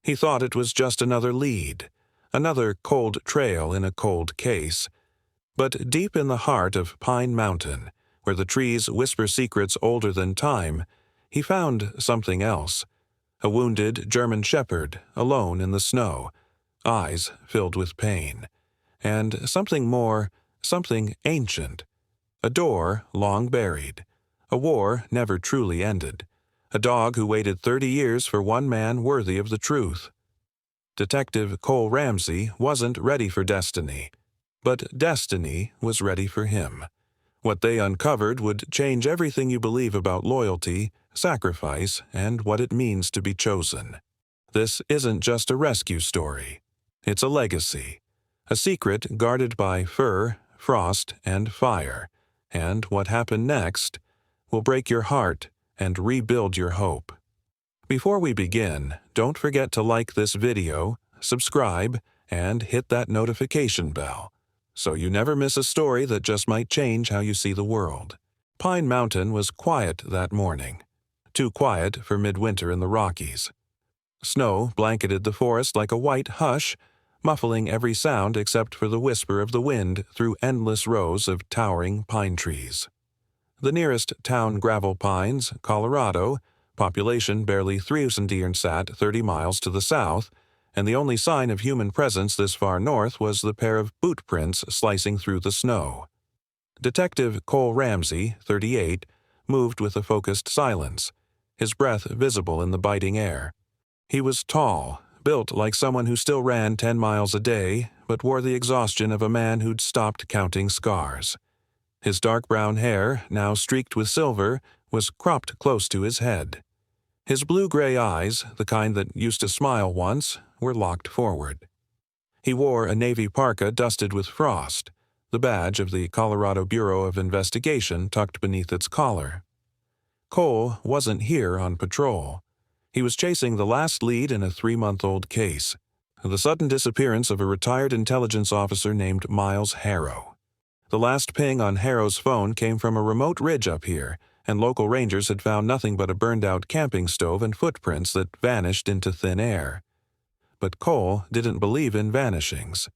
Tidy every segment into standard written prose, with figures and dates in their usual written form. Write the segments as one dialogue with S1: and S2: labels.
S1: He thought it was just another lead, another cold trail in a cold case. But deep in the heart of Pine Mountain, where the trees whisper secrets older than time, he found something else. A wounded German shepherd, alone in the snow, eyes filled with pain. And something more, something ancient. A door long buried. A war never truly ended. A dog who waited 30 years for one man worthy of the truth. Detective Cole Ramsey wasn't ready for destiny, but destiny was ready for him. What they uncovered would change everything you believe about loyalty, sacrifice, and what it means to be chosen. This isn't just a rescue story. It's a legacy. A secret guarded by fur, frost, and fire. And what happened next will break your heart and rebuild your hope. Before we begin, don't forget to like this video, subscribe, and hit that notification bell, so you never miss a story that just might change how you see the world. Pine Mountain was quiet that morning. Too quiet for midwinter in the Rockies. Snow blanketed the forest like a white hush, muffling every sound except for the whisper of the wind through endless rows of towering pine trees. The nearest town, Gravel Pines, Colorado, population barely 3,000 sat 30 miles to the south, and the only sign of human presence this far north was the pair of boot prints slicing through the snow. Detective Cole Ramsey, 38, moved with a focused silence, his breath visible in the biting air. He was tall, built like someone who still ran 10 miles a day, but wore the exhaustion of a man who'd stopped counting scars. His dark brown hair, now streaked with silver, was cropped close to his head. His blue-gray eyes, the kind that used to smile once, were locked forward. He wore a navy parka dusted with frost, the badge of the Colorado Bureau of Investigation tucked beneath its collar. Cole wasn't here on patrol. He was chasing the last lead in a 3-month-old case, the sudden disappearance of a retired intelligence officer named Miles Harrow. The last ping on Harrow's phone came from a remote ridge up here, and local rangers had found nothing but a burned-out camping stove and footprints that vanished into thin air. But Cole didn't believe in vanishings.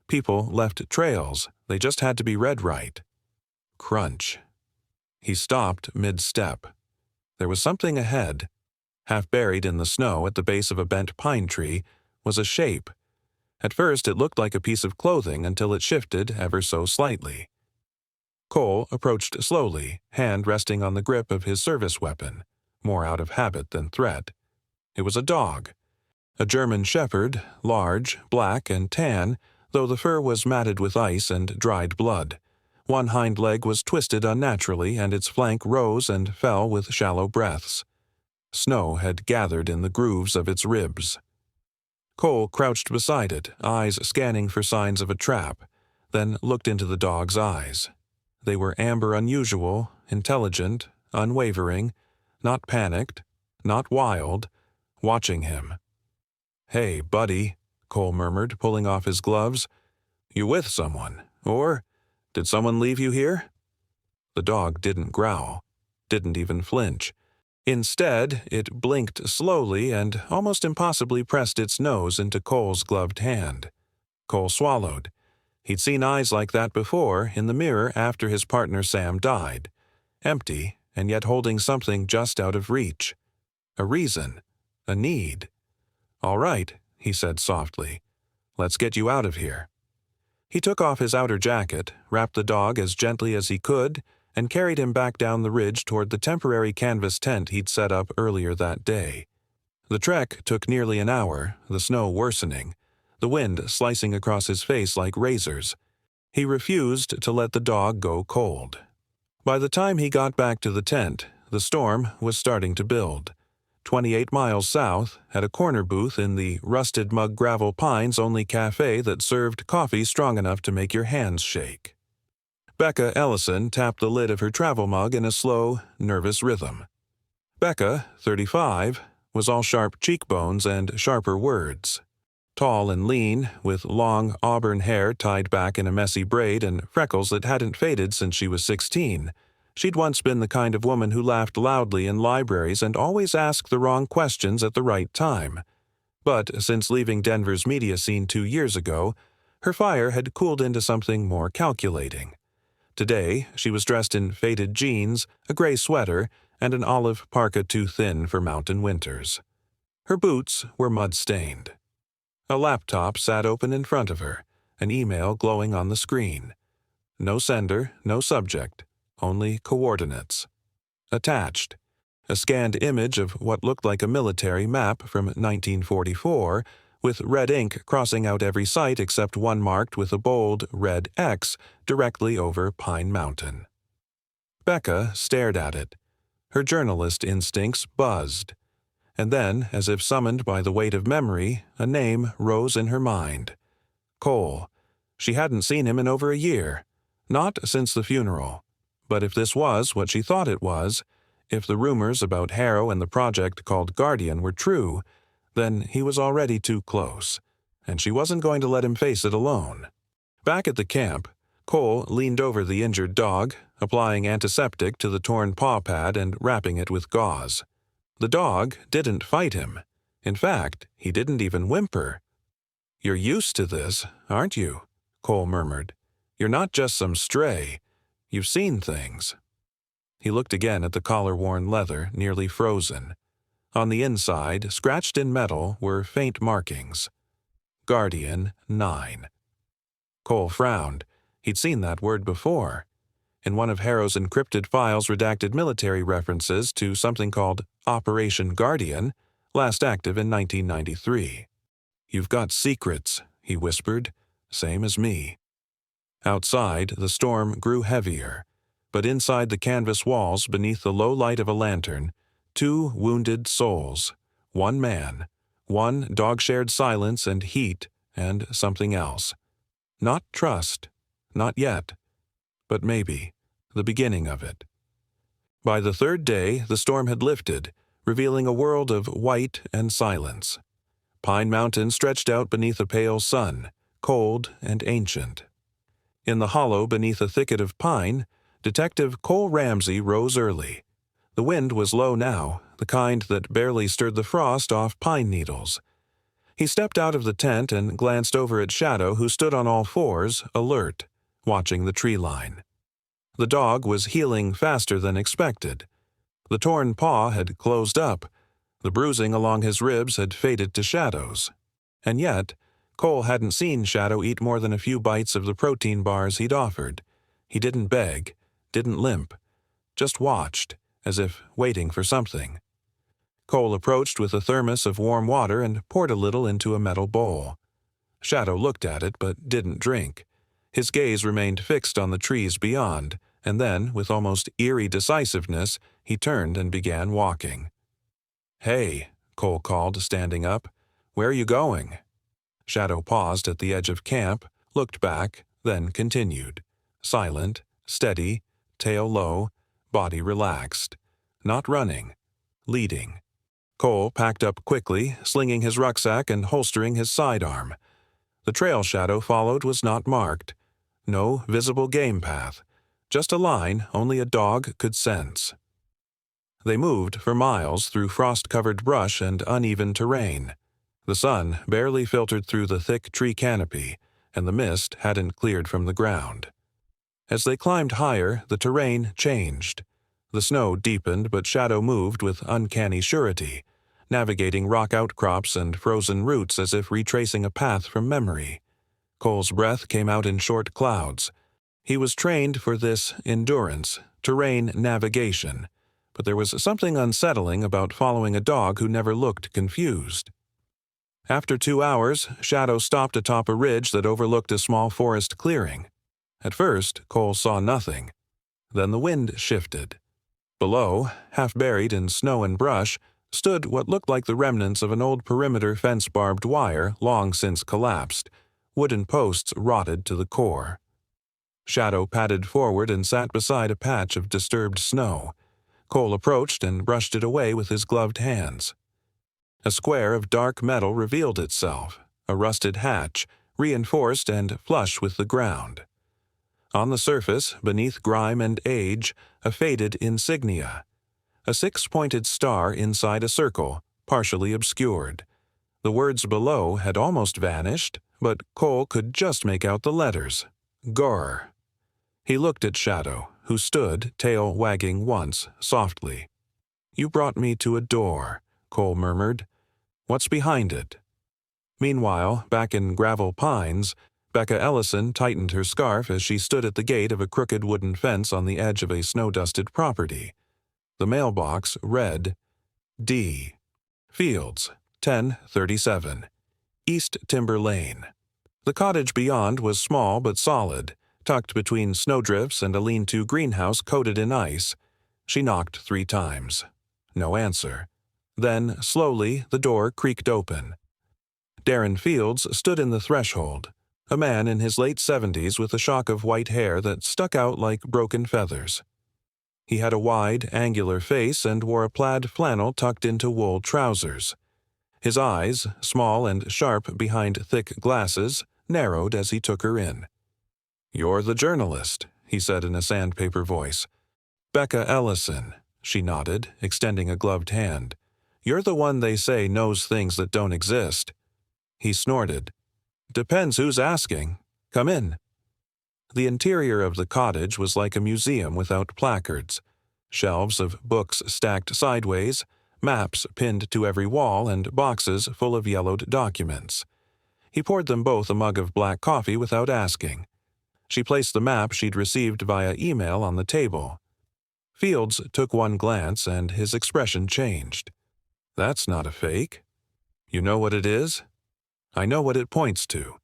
S1: People left trails, they just had to be read right. Crunch. He stopped mid-step. There was something ahead. Half buried in the snow at the base of a bent pine tree was a shape. At first it looked like a piece of clothing until it shifted ever so slightly. Cole approached slowly, hand resting on the grip of his service weapon, more out of habit than threat. It was a dog. A German shepherd, large, black, and tan, though the fur was matted with ice and dried blood. One hind leg was twisted unnaturally, and its flank rose and fell with shallow breaths. Snow had gathered in the grooves of its ribs. Cole crouched beside it, eyes scanning for signs of a trap, then looked into the dog's eyes. They were amber unusual, intelligent, unwavering, not panicked, not wild, watching him. "Hey, buddy," Cole murmured, pulling off his gloves. "You with someone? Or did someone leave you here?" The dog didn't growl, didn't even flinch. Instead, it blinked slowly and almost impossibly pressed its nose into Cole's gloved hand. Cole swallowed. He'd seen eyes like that before in the mirror after his partner Sam died. Empty, and yet holding something just out of reach. A reason. A need. "All right," he said softly. "Let's get you out of here." He took off his outer jacket, wrapped the dog as gently as he could, and carried him back down the ridge toward the temporary canvas tent he'd set up earlier that day. The trek took nearly an hour, the snow worsening, the wind slicing across his face like razors. He refused to let the dog go cold. By the time he got back to the tent, the storm was starting to build. 28 miles south, at a corner booth in the rusted mug Gravel Pines only cafe that served coffee strong enough to make your hands shake. Becca Ellison tapped the lid of her travel mug in a slow, nervous rhythm. Becca, 35, was all sharp cheekbones and sharper words. Tall and lean, with long auburn hair tied back in a messy braid and freckles that hadn't faded since she was 16, she'd once been the kind of woman who laughed loudly in libraries and always asked the wrong questions at the right time. But since leaving Denver's media scene 2 years ago, her fire had cooled into something more calculating. Today, she was dressed in faded jeans, a gray sweater, and an olive parka too thin for mountain winters. Her boots were mud-stained. A laptop sat open in front of her, an email glowing on the screen. No sender, no subject, only coordinates. Attached, a scanned image of what looked like a military map from 1944, with red ink crossing out every site except one marked with a bold red X directly over Pine Mountain. Becca stared at it. Her journalist instincts buzzed. And then, as if summoned by the weight of memory, a name rose in her mind. Cole. She hadn't seen him in over a year. Not since the funeral. But if this was what she thought it was, if the rumors about Harrow and the project called Guardian were true, then he was already too close, and she wasn't going to let him face it alone. Back at the camp, Cole leaned over the injured dog, applying antiseptic to the torn paw pad and wrapping it with gauze. The dog didn't fight him. In fact, he didn't even whimper. "You're used to this, aren't you?" Cole murmured. "You're not just some stray. You've seen things." He looked again at the collar-worn leather, nearly frozen. On the inside, scratched in metal, were faint markings. Guardian 9. Cole frowned. He'd seen that word before. In one of Harrow's encrypted files redacted military references to something called Operation Guardian, last active in 1993. "You've got secrets," he whispered. "Same as me." Outside, the storm grew heavier, but inside the canvas walls beneath the low light of a lantern, 2 wounded souls, 1 man, 1 dog-shared silence and heat and something else. Not trust, not yet, but maybe, the beginning of it. By the 3rd day, the storm had lifted, revealing a world of white and silence. Pine Mountain stretched out beneath a pale sun, cold and ancient. In the hollow beneath a thicket of pine, Detective Cole Ramsey rose early. The wind was low now, the kind that barely stirred the frost off pine needles. He stepped out of the tent and glanced over at Shadow, who stood on all fours, alert, watching the tree line. The dog was healing faster than expected. The torn paw had closed up. The bruising along his ribs had faded to shadows. And yet, Cole hadn't seen Shadow eat more than a few bites of the protein bars he'd offered. He didn't beg, didn't limp, just watched, as if waiting for something. Cole approached with a thermos of warm water and poured a little into a metal bowl. Shadow looked at it but didn't drink. His gaze remained fixed on the trees beyond, and then, with almost eerie decisiveness, he turned and began walking. "Hey," Cole called, standing up. "Where are you going?" Shadow paused at the edge of camp, looked back, then continued. Silent, steady, tail low, body relaxed. Not running, leading. Cole packed up quickly, slinging his rucksack and holstering his sidearm. The trail Shadow followed was not marked. No visible game path. Just a line only a dog could sense. They moved for miles through frost-covered brush and uneven terrain. The sun barely filtered through the thick tree canopy, and the mist hadn't cleared from the ground. As they climbed higher, the terrain changed. The snow deepened, but Shadow moved with uncanny surety, navigating rock outcrops and frozen roots as if retracing a path from memory. Cole's breath came out in short clouds. He was trained for this endurance, terrain navigation, but there was something unsettling about following a dog who never looked confused. After 2 hours, Shadow stopped atop a ridge that overlooked a small forest clearing. At first, Cole saw nothing. Then the wind shifted. Below, half buried in snow and brush, stood what looked like the remnants of an old perimeter fence barbed wire long since collapsed, wooden posts rotted to the core. Shadow padded forward and sat beside a patch of disturbed snow. Cole approached and brushed it away with his gloved hands. A square of dark metal revealed itself, a rusted hatch, reinforced and flush with the ground. On the surface, beneath grime and age, a faded insignia. A 6-pointed star inside a circle, partially obscured. The words below had almost vanished, but Cole could just make out the letters. Gor. He looked at Shadow, who stood, tail wagging once, softly. "You brought me to a door," Cole murmured. "What's behind it?" Meanwhile, back in Gravel Pines, Becca Ellison tightened her scarf as she stood at the gate of a crooked wooden fence on the edge of a snow-dusted property. The mailbox read, D. Fields, 1037, East Timber Lane. The cottage beyond was small but solid, tucked between snowdrifts and a lean-to greenhouse coated in ice. She knocked 3 times. No answer. Then, slowly, the door creaked open. Darren Fields stood in the threshold, a man in his late 70s with a shock of white hair that stuck out like broken feathers. He had a wide, angular face and wore a plaid flannel tucked into wool trousers. His eyes, small and sharp behind thick glasses, narrowed as he took her in. "You're the journalist," he said in a sandpaper voice. "Becca Ellison," she nodded, extending a gloved hand. "You're the one they say knows things that don't exist." He snorted. "Depends who's asking. Come in." The interior of the cottage was like a museum without placards. Shelves of books stacked sideways, maps pinned to every wall, and boxes full of yellowed documents. He poured them both a mug of black coffee without asking. She placed the map she'd received via email on the table. Fields took one glance, and his expression changed. "That's not a fake. You know what it is?" "I know what it points to."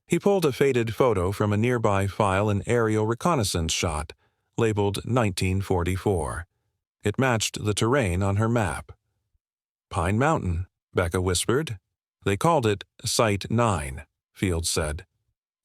S1: He pulled a faded photo from a nearby file and aerial reconnaissance shot, labeled 1944. It matched the terrain on her map. "Pine Mountain," Becca whispered. "They called it Site 9, Fields said.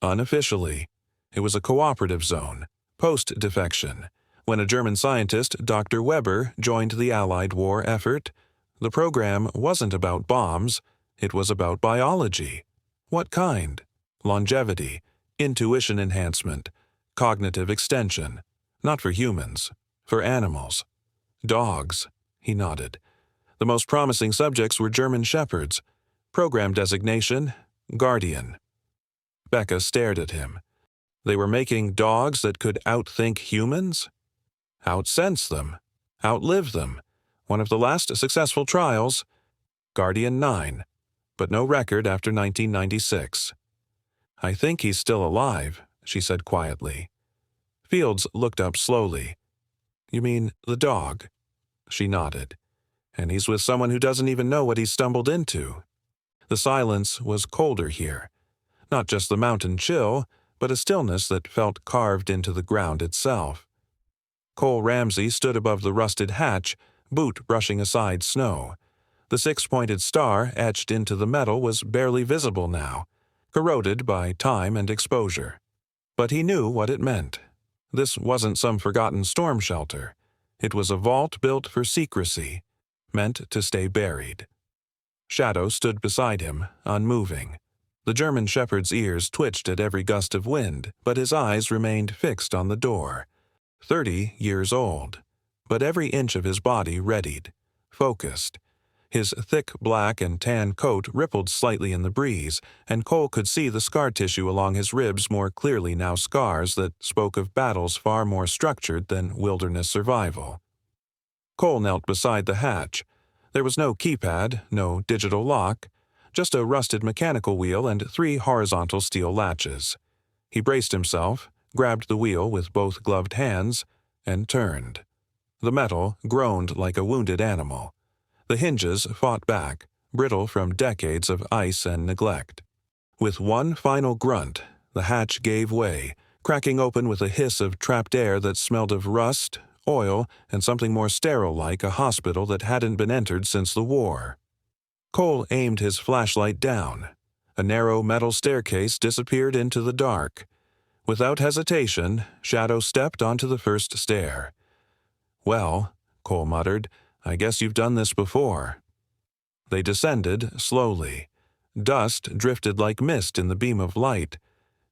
S1: "Unofficially. It was a cooperative zone, post-defection. When a German scientist, Dr. Weber, joined the Allied war effort, the program wasn't about bombs, it was about biology. What kind? Longevity, intuition enhancement, cognitive extension. Not for humans, for animals. Dogs," he nodded. "The most promising subjects were German shepherds. Program designation, Guardian." Becca stared at him. They were making dogs that could outthink humans? Outsense them. Outlive them. One of the last successful trials. Guardian 9. But no record after 1996. "I think he's still alive," she said quietly. Fields looked up slowly. "You mean the dog?" She nodded. "And he's with someone who doesn't even know what he's stumbled into." The silence was colder here. Not just the mountain chill, but a stillness that felt carved into the ground itself. Cole Ramsey stood above the rusted hatch, boot brushing aside snow. The 6-pointed star etched into the metal was barely visible now, corroded by time and exposure. But he knew what it meant. This wasn't some forgotten storm shelter. It was a vault built for secrecy, meant to stay buried. Shadow stood beside him, unmoving. The German shepherd's ears twitched at every gust of wind, but his eyes remained fixed on the door. 30 years old, but every inch of his body readied, focused. His thick black and tan coat rippled slightly in the breeze, and Cole could see the scar tissue along his ribs more clearly now, scars that spoke of battles far more structured than wilderness survival. Cole knelt beside the hatch. There was no keypad, no digital lock, just a rusted mechanical wheel and 3 horizontal steel latches. He braced himself, grabbed the wheel with both gloved hands, and turned. The metal groaned like a wounded animal. The hinges fought back, brittle from decades of ice and neglect. With one final grunt, the hatch gave way, cracking open with a hiss of trapped air that smelled of rust, oil, and something more sterile like a hospital that hadn't been entered since the war. Cole aimed his flashlight down. A narrow metal staircase disappeared into the dark. Without hesitation, Shadow stepped onto the first stair. "Well," Cole muttered, "I guess you've done this before." They descended slowly. Dust drifted like mist in the beam of light.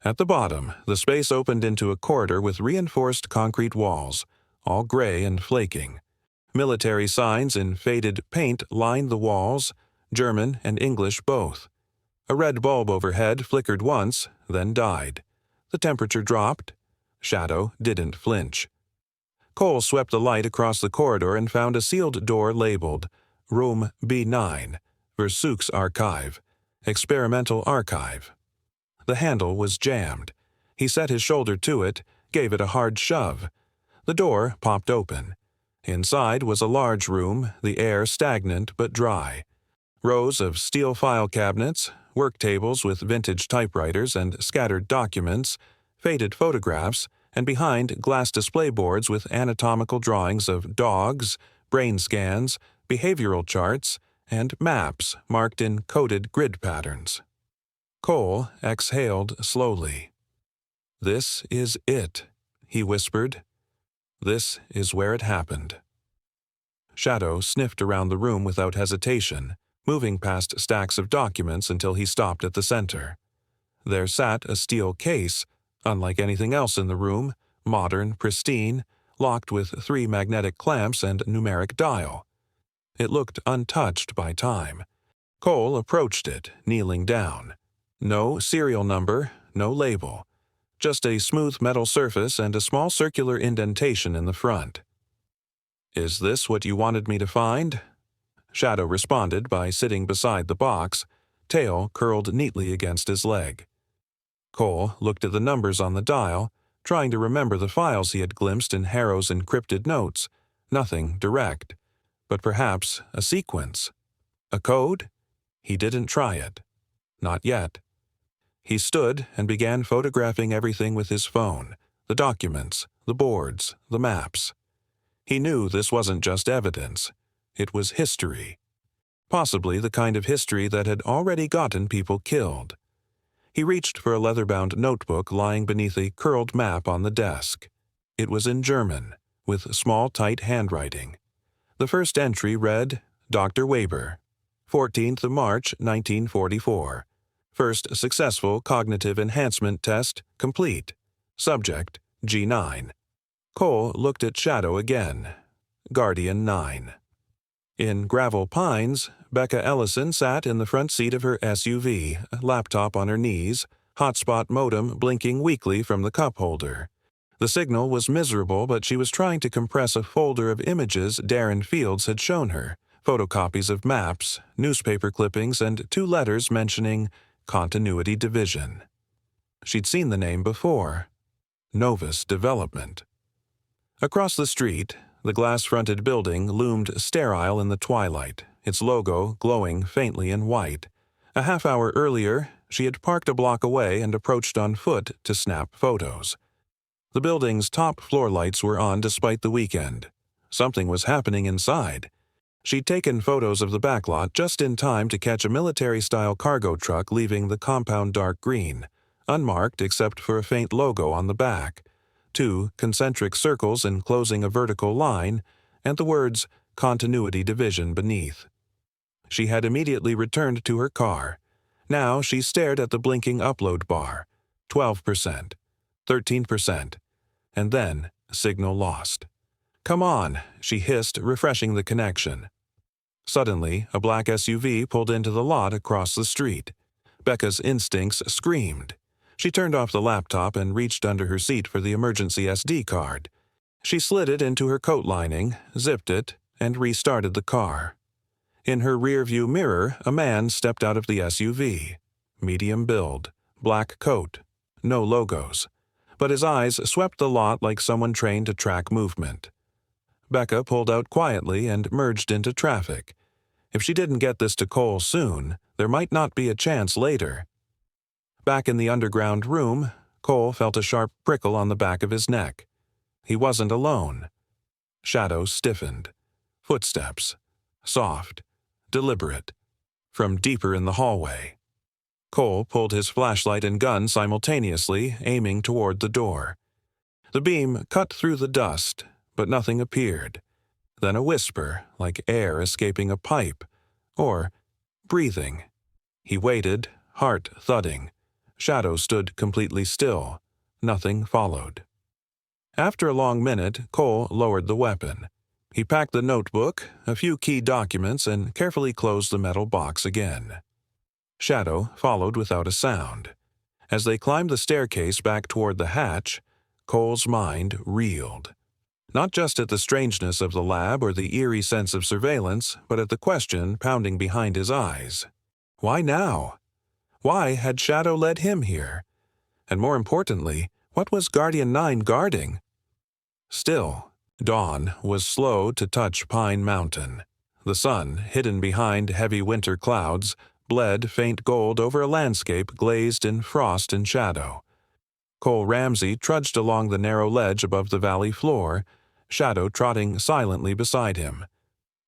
S1: At the bottom, the space opened into a corridor with reinforced concrete walls, all gray and flaking. Military signs in faded paint lined the walls. German and English both. A red bulb overhead flickered once, then died. The temperature dropped. Shadow didn't flinch. Cole swept the light across the corridor and found a sealed door labeled Room B9, Versuchs Archive, Experimental Archive. The handle was jammed. He set his shoulder to it, gave it a hard shove. The door popped open. Inside was a large room, the air stagnant but dry. Rows of steel file cabinets, work tables with vintage typewriters and scattered documents, faded photographs, and behind glass display boards with anatomical drawings of dogs, brain scans, behavioral charts, and maps marked in coded grid patterns. Cole exhaled slowly. "This is it," he whispered. "This is where it happened." Shadow sniffed around the room without hesitation, moving past stacks of documents until he stopped at the center. There sat a steel case, unlike anything else in the room, modern, pristine, locked with 3 magnetic clamps and numeric dial. It looked untouched by time. Cole approached it, kneeling down. No serial number, no label. Just a smooth metal surface and a small circular indentation in the front. "Is this what you wanted me to find?" Shadow responded by sitting beside the box, tail curled neatly against his leg. Cole looked at the numbers on the dial, trying to remember the files he had glimpsed in Harrow's encrypted notes. Nothing direct, but perhaps a sequence. A code? He didn't try it. Not yet. He stood and began photographing everything with his phone, the documents, the boards, the maps. He knew this wasn't just evidence. It was history. Possibly the kind of history that had already gotten people killed. He reached for a leather-bound notebook lying beneath a curled map on the desk. It was in German, with small, tight handwriting. The first entry read, Dr. Weber, 14th of March, 1944. First successful cognitive enhancement test complete. Subject, G9. Cole looked at Shadow again. Guardian 9. In Gravel Pines, Becca Ellison sat in the front seat of her SUV, laptop on her knees, hotspot modem blinking weakly from the cup holder. The signal was miserable, but she was trying to compress a folder of images Darren Fields had shown her, photocopies of maps, newspaper clippings, and 2 letters mentioning Continuity Division. She'd seen the name before. Novus Development. Across the street, the glass-fronted building loomed sterile in the twilight, its logo glowing faintly in white. A half hour earlier, she had parked a block away and approached on foot to snap photos. The building's top floor lights were on despite the weekend. Something was happening inside. She'd taken photos of the backlot just in time to catch a military-style cargo truck leaving the compound dark green, unmarked except for a faint logo on the back, 2 concentric circles enclosing a vertical line, and the words Continuity Division beneath. She had immediately returned to her car. Now she stared at the blinking upload bar. 12%, 13%, and then signal lost. "Come on," she hissed, refreshing the connection. Suddenly, a black SUV pulled into the lot across the street. Becca's instincts screamed. She turned off the laptop and reached under her seat for the emergency SD card. She slid it into her coat lining, zipped it, and restarted the car. In her rearview mirror, a man stepped out of the SUV. Medium build, black coat, no logos. But his eyes swept the lot like someone trained to track movement. Becca pulled out quietly and merged into traffic. If she didn't get this to Cole soon, there might not be a chance later. Back in the underground room, Cole felt a sharp prickle on the back of his neck. He wasn't alone. Shadow stiffened. Footsteps. Soft. Deliberate. From deeper in the hallway. Cole pulled his flashlight and gun simultaneously, aiming toward the door. The beam cut through the dust, but nothing appeared. Then a whisper, like air escaping a pipe. Or breathing. He waited, heart thudding. Shadow stood completely still. Nothing followed. After a long minute, Cole lowered the weapon. He packed the notebook, a few key documents, and carefully closed the metal box again. Shadow followed without a sound. As they climbed the staircase back toward the hatch, Cole's mind reeled. Not just at the strangeness of the lab or the eerie sense of surveillance, but at the question pounding behind his eyes. Why now? Why had Shadow led him here? And more importantly, what was Guardian 9 guarding? Still, dawn was slow to touch Pine Mountain. The sun, hidden behind heavy winter clouds, bled faint gold over a landscape glazed in frost and shadow. Cole Ramsey trudged along the narrow ledge above the valley floor, Shadow trotting silently beside him.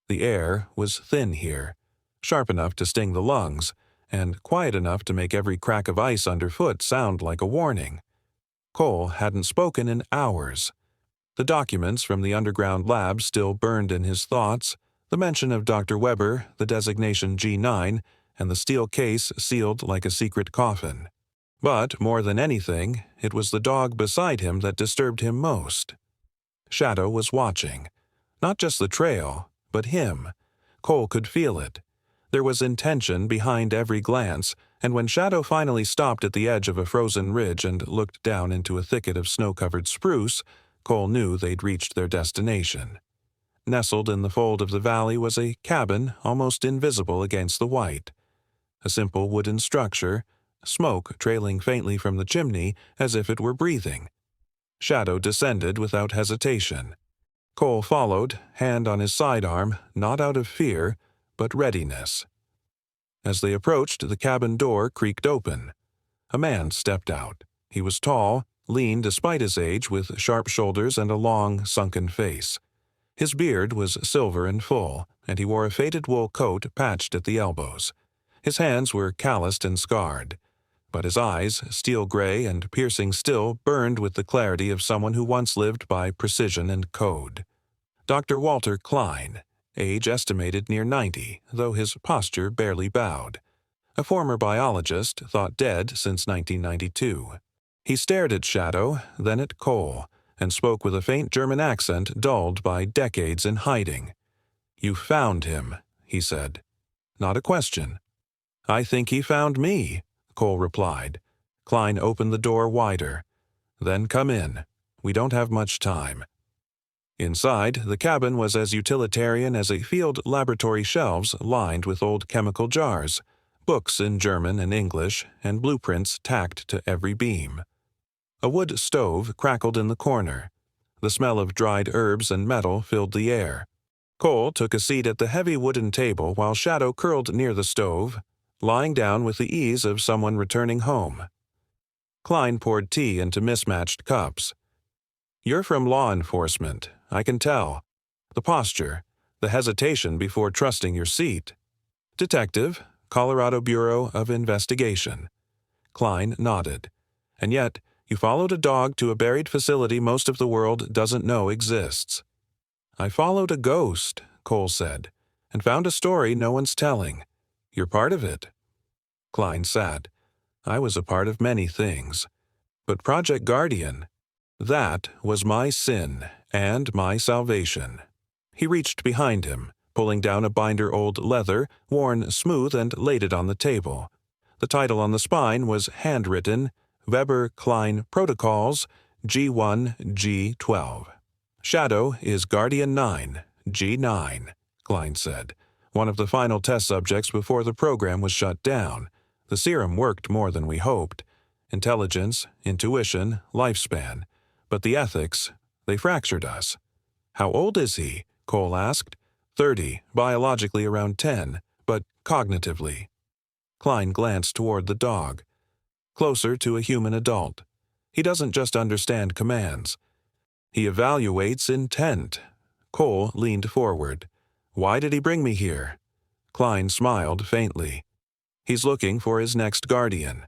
S1: The air was thin here, sharp enough to sting the lungs, and quiet enough to make every crack of ice underfoot sound like a warning. Cole hadn't spoken in hours. The documents from the underground lab still burned in his thoughts, the mention of Dr. Weber, the designation G9, and the steel case sealed like a secret coffin. But, more than anything, it was the dog beside him that disturbed him most. Shadow was watching. Not just the trail, but him. Cole could feel it. There was intention behind every glance, and when Shadow finally stopped at the edge of a frozen ridge and looked down into a thicket of snow-covered spruce, Cole knew they'd reached their destination. Nestled in the fold of the valley was a cabin almost invisible against the white. A simple wooden structure, smoke trailing faintly from the chimney as if it were breathing. Shadow descended without hesitation. Cole followed, hand on his sidearm, not out of fear, but readiness. As they approached, the cabin door creaked open. A man stepped out. He was tall, lean despite his age, with sharp shoulders and a long, sunken face. His beard was silver and full, and he wore a faded wool coat patched at the elbows. His hands were calloused and scarred, but his eyes, steel gray and piercing still, burned with the clarity of someone who once lived by precision and code. Dr. Walter Klein, age estimated near 90, though his posture barely bowed. A former biologist, thought dead since 1992. He stared at Shadow, then at Cole, and spoke with a faint German accent dulled by decades in hiding. "You found him," he said. Not a question. "I think he found me," Cole replied. Klein opened the door wider. "Then come in. We don't have much time." Inside, the cabin was as utilitarian as a field laboratory shelves lined with old chemical jars, books in German and English, and blueprints tacked to every beam. A wood stove crackled in the corner. The smell of dried herbs and metal filled the air. Cole took a seat at the heavy wooden table while Shadow curled near the stove, lying down with the ease of someone returning home. Klein poured tea into mismatched cups. "You're from law enforcement, I can tell. The posture, the hesitation before trusting your seat." "Detective, Colorado Bureau of Investigation." Klein nodded. "And yet, you followed a dog to a buried facility most of the world doesn't know exists." "I followed a ghost," Cole said, "and found a story no one's telling. You're part of it." Klein sat. "I was a part of many things. But Project Guardian, that was my sin and my salvation." He reached behind him, pulling down a binder old leather, worn smooth, and laid it on the table. The title on the spine was handwritten, Weber Klein Protocols, G1, G12. "Shadow is Guardian 9, G9, Klein said, "one of the final test subjects before the program was shut down. The serum worked more than we hoped. Intelligence, intuition, lifespan. But the ethics, they fractured us." "How old is he?" Cole asked. 30, biologically around 10, but cognitively. Klein glanced toward the dog. "Closer to a human adult. He doesn't just understand commands. He evaluates intent." Cole leaned forward. "Why did he bring me here?" Klein smiled faintly. "He's looking for his next guardian.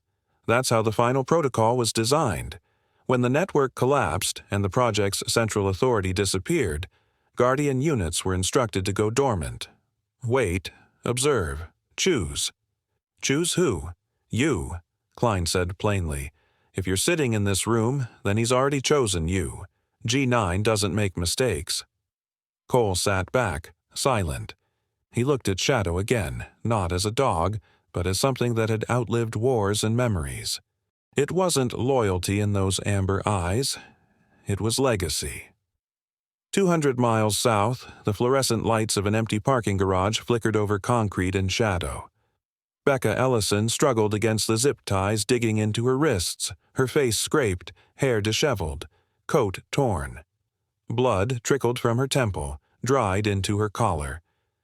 S1: That's how the final protocol was designed. When the network collapsed and the project's central authority disappeared, Guardian units were instructed to go dormant. Wait, observe, choose. "Choose who?" "You," Klein said plainly. "If you're sitting in this room, then he's already chosen you. G9 doesn't make mistakes." Cole sat back, silent. He looked at Shadow again, not as a dog, but as something that had outlived wars and memories. It wasn't loyalty in those amber eyes. It was legacy. 200 miles south, the fluorescent lights of an empty parking garage flickered over concrete in shadow. Becca Ellison struggled against the zip ties digging into her wrists, her face scraped, hair disheveled, coat torn. Blood trickled from her temple, dried into her collar.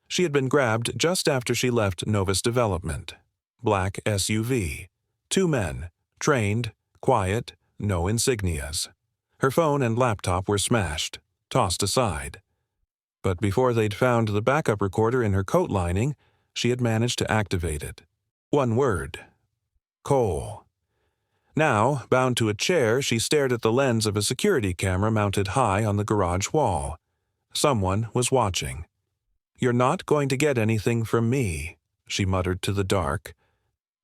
S1: She had been grabbed just after she left Novus Development. Black SUV. 2 men, trained, quiet, no insignias. Her phone and laptop were smashed, tossed aside. But before they'd found the backup recorder in her coat lining, she had managed to activate it. 1 word. Cole. Now, bound to a chair, she stared at the lens of a security camera mounted high on the garage wall. Someone was watching. "You're not going to get anything from me," she muttered to the dark.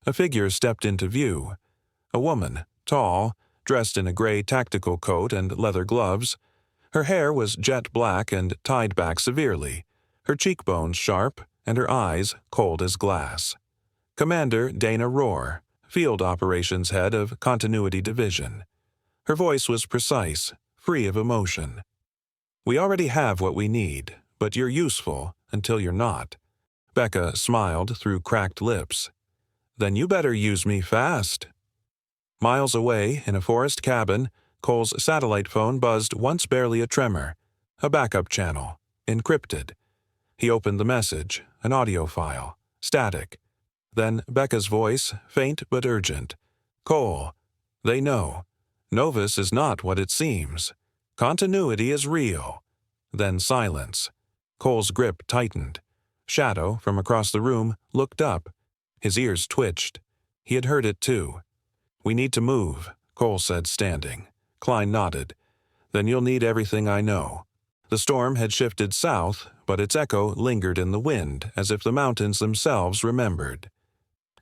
S1: A figure stepped into view. A woman, tall, dressed in a gray tactical coat and leather gloves. Her hair was jet black and tied back severely, her cheekbones sharp and her eyes cold as glass. Commander Dana Rohr, Field Operations Head of Continuity Division. Her voice was precise, free of emotion. "We already have what we need, but you're useful until you're not." Becca smiled through cracked lips. "Then you better use me fast." Miles away, in a forest cabin, Cole's satellite phone buzzed once barely a tremor. A backup channel, encrypted. He opened the message, an audio file, static. Then Becca's voice, faint but urgent. "Cole, they know. Novus is not what it seems. Continuity is real." Then silence. Cole's grip tightened. Shadow, from across the room, looked up. His ears twitched. He had heard it too. "We need to move," Cole said, standing. Klein nodded. "Then you'll need everything I know." The storm had shifted south, but its echo lingered in the wind, as if the mountains themselves remembered.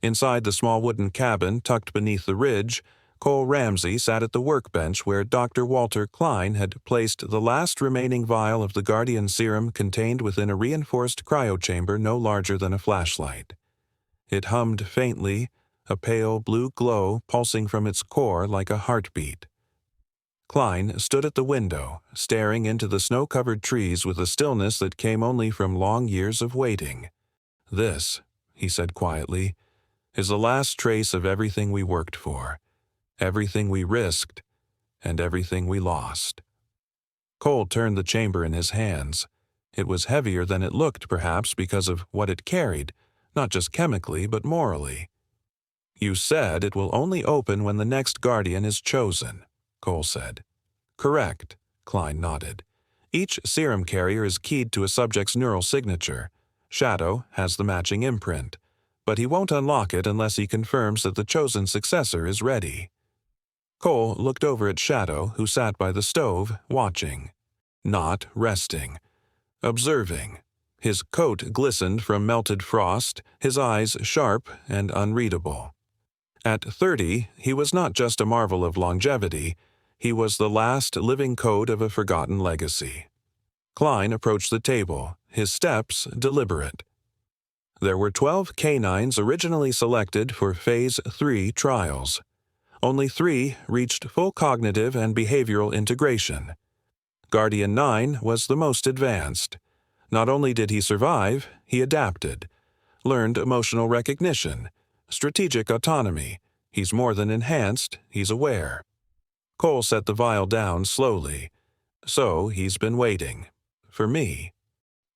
S1: Inside the small wooden cabin tucked beneath the ridge, Cole Ramsey sat at the workbench where Dr. Walter Klein had placed the last remaining vial of the Guardian serum contained within a reinforced cryochamber no larger than a flashlight. It hummed faintly, a pale blue glow pulsing from its core like a heartbeat. Klein stood at the window, staring into the snow-covered trees with a stillness that came only from long years of waiting. "This," he said quietly, "is the last trace of everything we worked for, everything we risked, and everything we lost." Cole turned the chamber in his hands. It was heavier than it looked, perhaps because of what it carried, not just chemically, but morally. "You said it will only open when the next Guardian is chosen," Cole said. "Correct," Klein nodded. "Each serum carrier is keyed to a subject's neural signature. Shadow has the matching imprint, but he won't unlock it unless he confirms that the chosen successor is ready." Cole looked over at Shadow, who sat by the stove, watching. Not resting. Observing. His coat glistened from melted frost, his eyes sharp and unreadable. At 30, he was not just a marvel of longevity, he was the last living code of a forgotten legacy. Klein approached the table, his steps deliberate. There were 12 canines originally selected for Phase 3 trials. Only 3 reached full cognitive and behavioral integration. Guardian 9 was the most advanced. Not only did he survive, he adapted, learned emotional recognition, strategic autonomy. He's more than enhanced, he's aware. Cole set the vial down slowly. "So he's been waiting. For me."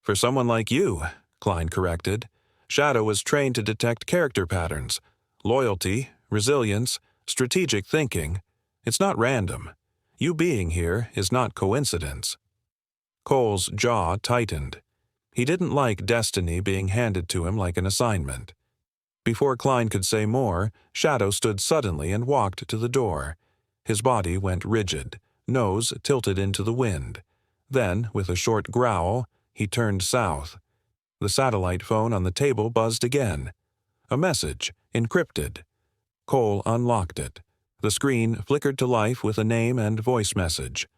S1: "For someone like you," Klein corrected. "Shadow was trained to detect character patterns, loyalty, resilience, strategic thinking. It's not random. You being here is not coincidence." Cole's jaw tightened. He didn't like destiny being handed to him like an assignment. Before Klein could say more, Shadow stood suddenly and walked to the door. His body went rigid, nose tilted into the wind. Then, with a short growl, he turned south. The satellite phone on the table buzzed again. A message, encrypted. Cole unlocked it. The screen flickered to life with a name and voice message.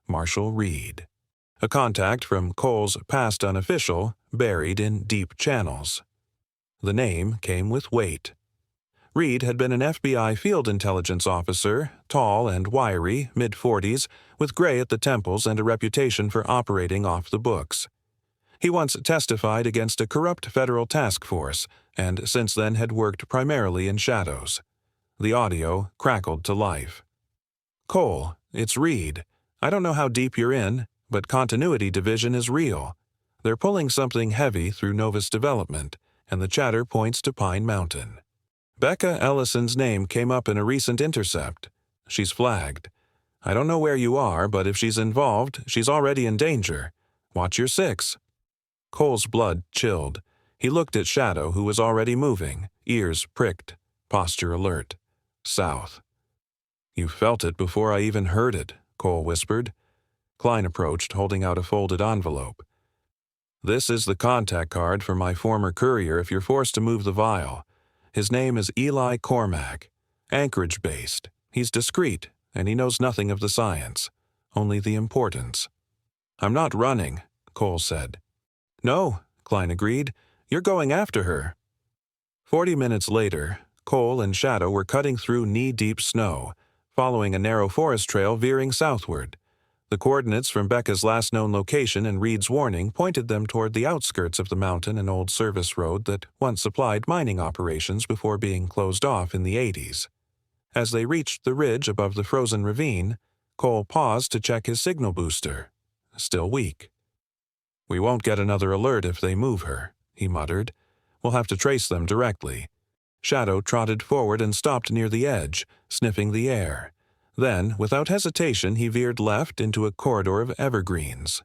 S1: Marshall Reed. A contact from Cole's past unofficial, buried in deep channels. The name came with weight. Reed had been an FBI field intelligence officer, tall and wiry, mid-40s, with gray at the temples and a reputation for operating off the books. He once testified against a corrupt federal task force, and since then had worked primarily in shadows. The audio crackled to life. "Cole, it's Reed. I don't know how deep you're in, but continuity division is real. They're pulling something heavy through Novus Development, and the chatter points to Pine Mountain. Becca Ellison's name came up in a recent intercept. She's flagged. I don't know where you are, but if she's involved, she's already in danger. Watch your six." Cole's blood chilled. He looked at Shadow, who was already moving, ears pricked, posture alert. South. "You felt it before I even heard it," Cole whispered. Klein approached, holding out a folded envelope. "This is the contact card for my former courier if you're forced to move the vial. His name is Eli Cormack. Anchorage-based. He's discreet, and he knows nothing of the science, only the importance." "I'm not running," Cole said. "No," Klein agreed. "You're going after her." 40 minutes later, Cole and Shadow were cutting through knee-deep snow, following a narrow forest trail veering southward. The coordinates from Becca's last known location and Reed's warning pointed them toward the outskirts of the mountain and old service road that once supplied mining operations before being closed off in the 80s. As they reached the ridge above the frozen ravine, Cole paused to check his signal booster. Still weak. "We won't get another alert if they move her," he muttered. "We'll have to trace them directly." Shadow trotted forward and stopped near the edge, sniffing the air. Then, without hesitation, he veered left into a corridor of evergreens.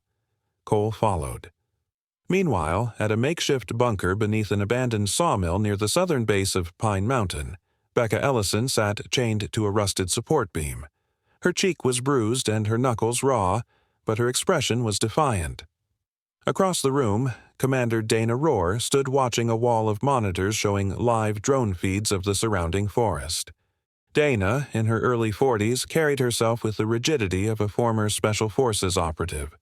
S1: Cole followed. Meanwhile, at a makeshift bunker beneath an abandoned sawmill near the southern base of Pine Mountain, Becca Ellison sat chained to a rusted support beam. Her cheek was bruised and her knuckles raw, but her expression was defiant. Across the room, Commander Dana Rohr stood watching a wall of monitors showing live drone feeds of the surrounding forest. Dana, in her early 40s, carried herself with the rigidity of a former Special Forces operative.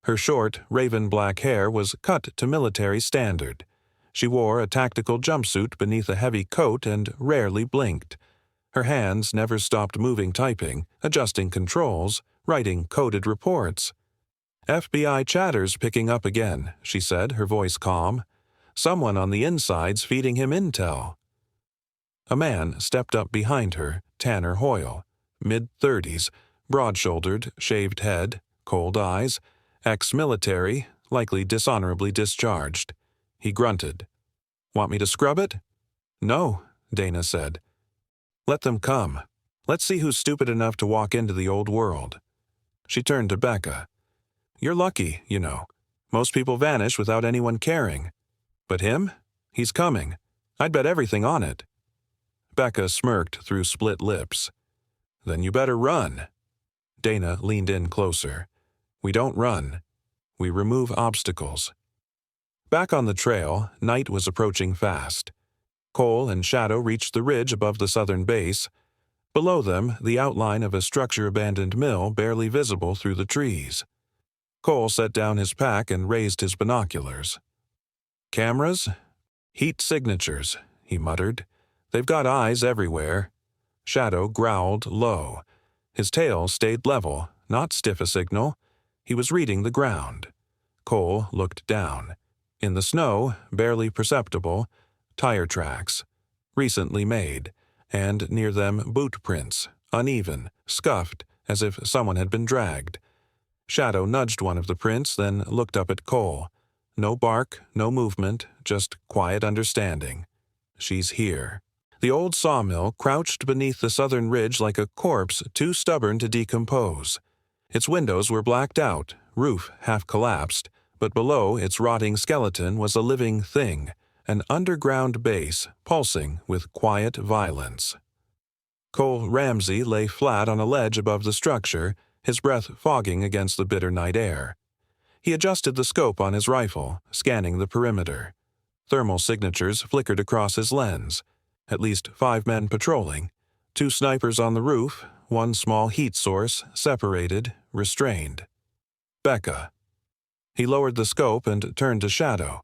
S1: Her short, raven-black hair was cut to military standard. She wore a tactical jumpsuit beneath a heavy coat and rarely blinked. Her hands never stopped moving, typing, adjusting controls, writing coded reports. "FBI chatter's picking up again," she said, her voice calm. "Someone on the inside's feeding him intel." A man stepped up behind her, Tanner Hoyle, mid-30s, broad-shouldered, shaved head, cold eyes, ex-military, likely dishonorably discharged. He grunted. "Want me to scrub it?" "No," Dana said. "Let them come. Let's see who's stupid enough to walk into the old world." She turned to Becca. "You're lucky, you know. Most people vanish without anyone caring. But him? He's coming. I'd bet everything on it." Becca smirked through split lips. "Then you better run." Dana leaned in closer. "We don't run. We remove obstacles." Back on the trail, night was approaching fast. Cole and Shadow reached the ridge above the southern base. Below them, the outline of a structure-abandoned mill barely visible through the trees. Cole set down his pack and raised his binoculars. "Cameras? Heat signatures," he muttered. "They've got eyes everywhere." Shadow growled low. His tail stayed level, not stiff a signal. He was reading the ground. Cole looked down. In the snow, barely perceptible, tire tracks, recently made, and near them boot prints, uneven, scuffed, as if someone had been dragged. Shadow nudged one of the prints, then looked up at Cole. No bark, no movement, just quiet understanding. She's here. The old sawmill crouched beneath the southern ridge like a corpse too stubborn to decompose. Its windows were blacked out, roof half collapsed, but below its rotting skeleton was a living thing, an underground base pulsing with quiet violence. Cole Ramsey lay flat on a ledge above the structure, his breath fogging against the bitter night air. He adjusted the scope on his rifle, scanning the perimeter. Thermal signatures flickered across his lens. At least 5 men patrolling. 2 snipers on the roof, 1 small heat source, separated, restrained. Becca. He lowered the scope and turned to Shadow.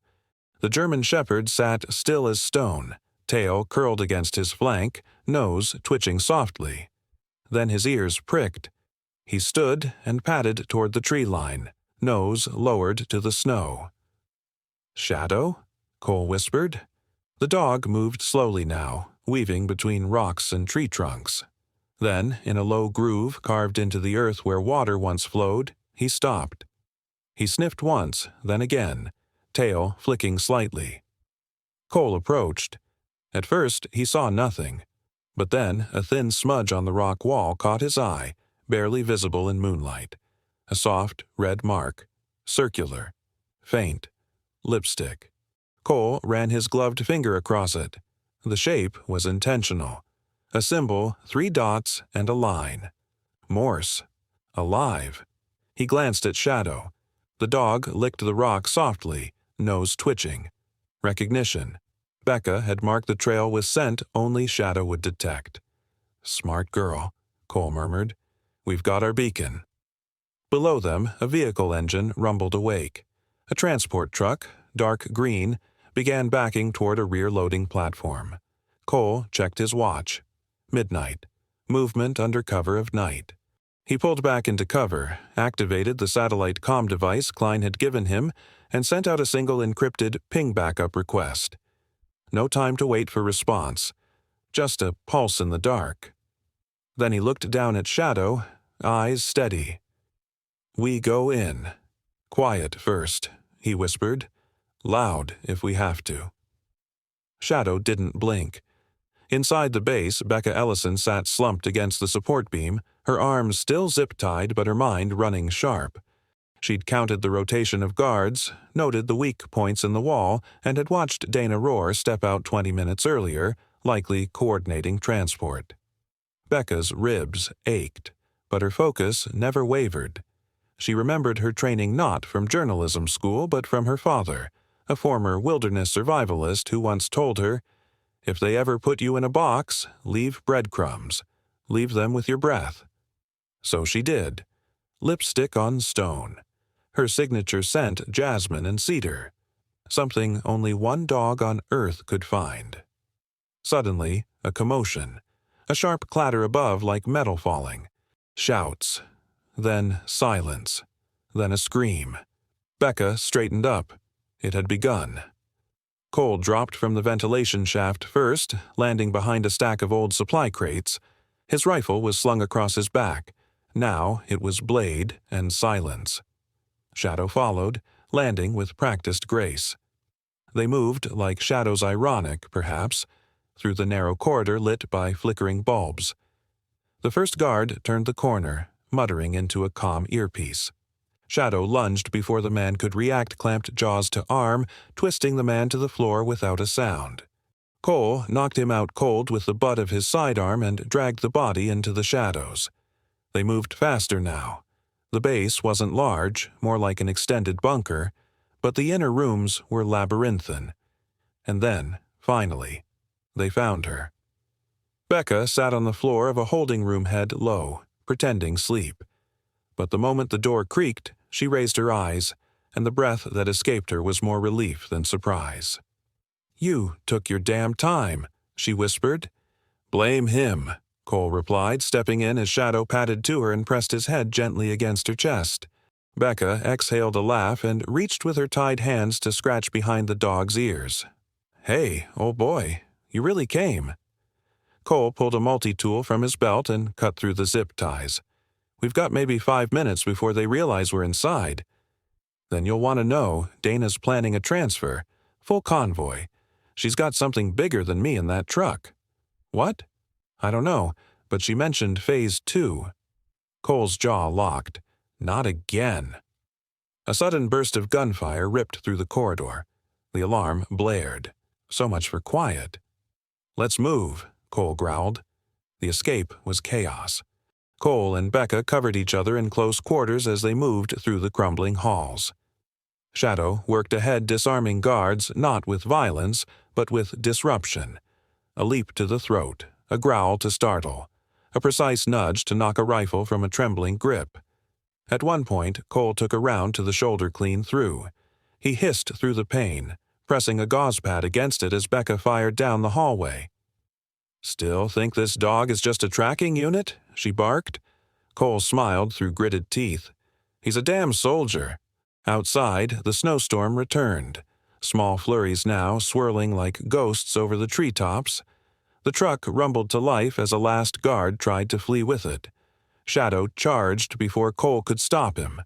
S1: The German shepherd sat still as stone, tail curled against his flank, nose twitching softly. Then his ears pricked. He stood and padded toward the tree line, nose lowered to the snow. "Shadow?" Cole whispered. The dog moved slowly now, weaving between rocks and tree trunks. Then, in a low groove carved into the earth where water once flowed, he stopped. He sniffed once, then again, tail flicking slightly. Cole approached. At first, he saw nothing, but then a thin smudge on the rock wall caught his eye, barely visible in moonlight. A soft, red mark, circular, faint, lipstick. Cole ran his gloved finger across it. The shape was intentional. A symbol, 3 dots, and a line. Morse. Alive. He glanced at Shadow. The dog licked the rock softly, nose twitching. Recognition. Becca had marked the trail with scent only Shadow would detect. "Smart girl," Cole murmured. "We've got our beacon." Below them, a vehicle engine rumbled awake. A transport truck, dark green, began backing toward a rear-loading platform. Cole checked his watch. Midnight. Movement under cover of night. He pulled back into cover, activated the satellite comm device Klein had given him, and sent out a single encrypted ping backup request. No time to wait for response. Just a pulse in the dark. Then he looked down at Shadow, eyes steady. "We go in. Quiet first," he whispered. "Loud if we have to." Shadow didn't blink. Inside the base, Becca Ellison sat slumped against the support beam, her arms still zip-tied but her mind running sharp. She'd counted the rotation of guards, noted the weak points in the wall, and had watched Dana Rohr step out 20 minutes earlier, likely coordinating transport. Becca's ribs ached, but her focus never wavered. She remembered her training not from journalism school but from her father, a former wilderness survivalist who once told her, "If they ever put you in a box, leave breadcrumbs. Leave them with your breath." So she did. Lipstick on stone. Her signature scent jasmine and cedar. Something only one dog on earth could find. Suddenly, a commotion. A sharp clatter above like metal falling. Shouts. Then silence. Then a scream. Becca straightened up. It had begun. Cole dropped from the ventilation shaft first, landing behind a stack of old supply crates. His rifle was slung across his back. Now it was blade and silence. Shadow followed, landing with practiced grace. They moved like shadows ironic, perhaps, through the narrow corridor lit by flickering bulbs. The first guard turned the corner, muttering into a calm earpiece. Shadow lunged before the man could react, clamped jaws to arm, twisting the man to the floor without a sound. Cole knocked him out cold with the butt of his sidearm and dragged the body into the shadows. They moved faster now. The base wasn't large, more like an extended bunker, but the inner rooms were labyrinthine. And then, finally, they found her. Becca sat on the floor of a holding room head low, pretending sleep. But the moment the door creaked, she raised her eyes, and the breath that escaped her was more relief than surprise. "You took your damn time," she whispered. "Blame him," Cole replied, stepping in as Shadow padded to her and pressed his head gently against her chest. Becca exhaled a laugh and reached with her tied hands to scratch behind the dog's ears. "Hey, old boy, you really came." Cole pulled a multi-tool from his belt and cut through the zip ties. "We've got maybe 5 minutes before they realize we're inside. Then you'll want to know Dana's planning a transfer. Full convoy. She's got something bigger than me in that truck." "What?" "I don't know, but she mentioned Phase 2. Cole's jaw locked. Not again. A sudden burst of gunfire ripped through the corridor. The alarm blared. So much for quiet. "Let's move," Cole growled. The escape was chaos. Cole and Becca covered each other in close quarters as they moved through the crumbling halls. Shadow worked ahead, disarming guards not with violence, but with disruption. A leap to the throat, a growl to startle, a precise nudge to knock a rifle from a trembling grip. At one point, Cole took a round to the shoulder clean through. He hissed through the pain, pressing a gauze pad against it as Becca fired down the hallway. "Still think this dog is just a tracking unit?" she barked. Cole smiled through gritted teeth. "He's a damn soldier." Outside, the snowstorm returned, small flurries now swirling like ghosts over the treetops. The truck rumbled to life as a last guard tried to flee with it. Shadow charged before Cole could stop him.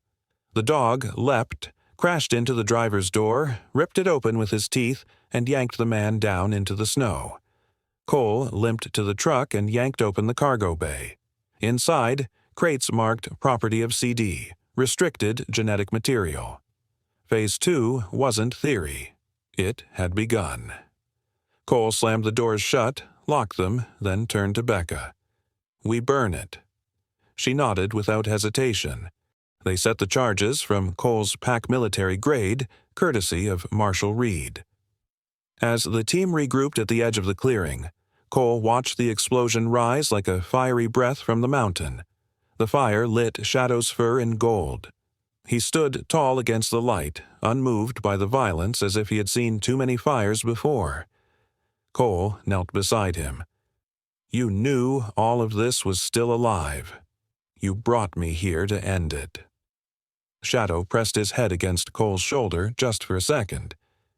S1: The dog leapt, crashed into the driver's door, ripped it open with his teeth, and yanked the man down into the snow. Cole limped to the truck and yanked open the cargo bay. Inside, crates marked Property of CD, Restricted Genetic Material. Phase 2 wasn't theory. It had begun. Cole slammed the doors shut, locked them, then turned to Becca. "We burn it." She nodded without hesitation. They set the charges from Cole's pack military grade, courtesy of Marshal Reed. As the team regrouped at the edge of the clearing, Cole watched the explosion rise like a fiery breath from the mountain. The fire lit Shadow's fur in gold. He stood tall against the light, unmoved by the violence as if he had seen too many fires before. Cole knelt beside him. "You knew all of this was still alive. You brought me here to end it." Shadow pressed his head against Cole's shoulder just for a second,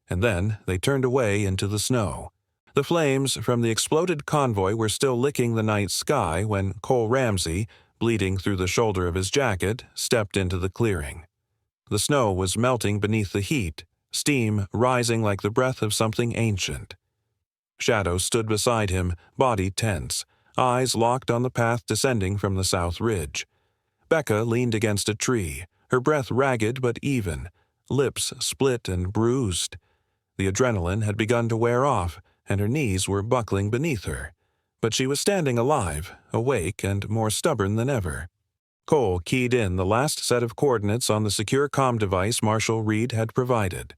S1: and then they turned away into the snow. The flames from the exploded convoy were still licking the night sky when Cole Ramsey, bleeding through the shoulder of his jacket, stepped into the clearing. The snow was melting beneath the heat, steam rising like the breath of something ancient. Shadow stood beside him, body tense, eyes locked on the path descending from the south ridge. Becca leaned against a tree, her breath ragged but even, lips split and bruised. The adrenaline had begun to wear off, and her knees were buckling beneath her. But she was standing alive, awake, and more stubborn than ever. Cole keyed in the last set of coordinates on the secure comm device Marshal Reed had provided.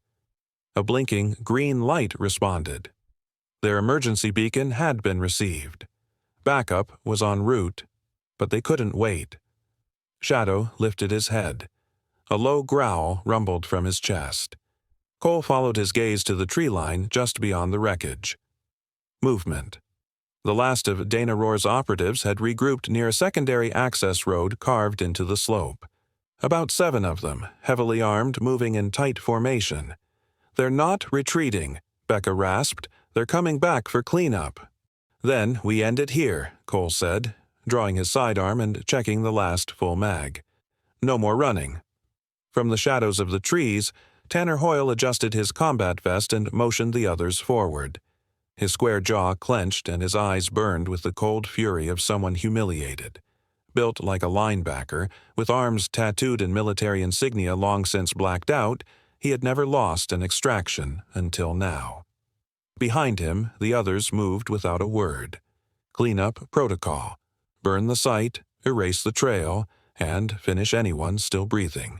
S1: A blinking green light responded. Their emergency beacon had been received. Backup was en route, but they couldn't wait. Shadow lifted his head. A low growl rumbled from his chest. Cole followed his gaze to the tree line just beyond the wreckage. Movement. The last of Dana Rohr's operatives had regrouped near a secondary access road carved into the slope. About 7 of them, heavily armed, moving in tight formation. "They're not retreating," Becca rasped. "They're coming back for cleanup." "Then we end it here," Cole said, drawing his sidearm and checking the last full mag. "No more running." From the shadows of the trees, Tanner Hoyle adjusted his combat vest and motioned the others forward. His square jaw clenched and his eyes burned with the cold fury of someone humiliated. Built like a linebacker, with arms tattooed in military insignia long since blacked out, he had never lost an extraction until now. Behind him, the others moved without a word. Cleanup protocol. Burn the site, erase the trail, and finish anyone still breathing.